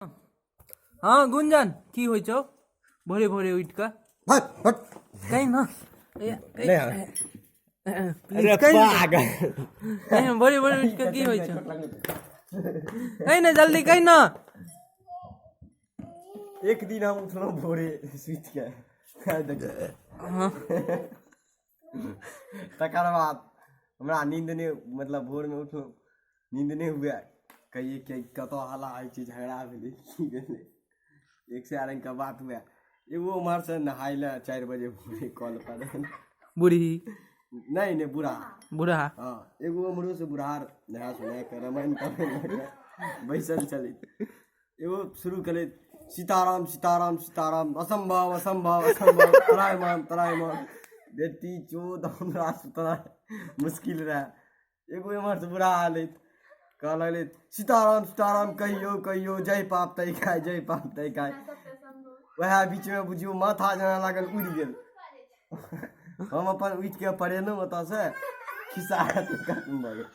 हाँ गुंजन की होइ छौ भोरे भोरे उठ कऽ कहीं ना भोरे भोरे उठ कऽ की होइ छौ कहीं ना जल्दी कहीं ना। एक दिन हम उठलहुँ भोरे सुति के तकर बाद हमरा नींद नहीं मतलब भोर में उठलहुँ नींद नहीं हुए कहिए कि कतौ हल्ला होइ छै झगड़ा भेलै की भेलै 100 रंग का बात हुआ एगो उम्हर से नहाय ले 4 बजे भोरे कॉल पर बूढ़ी नहीं बूढ़ा बूढ़ा हाँ एगो उम्हरो से बुढ़ार नहा सुना के रामायण बैसल चले एगो शुरू करे सीताराम सीताराम सीताराम असंभव असंभव असंभव तरायमान बेटी चोद हमरा सुतना मुश्किल रहे एगो इम्हर से बुढ़ा आले कह लगले सीताराम सीताराम कहियो कहियो जय पाप तय खाय जय पाप तय खाय वह बीच में बुझियो माथा जना लागल उड़ गेल हम अपन उठ के पड़ेलहुँ ओतऽ से खिस्सा खत्म भऽ गेल।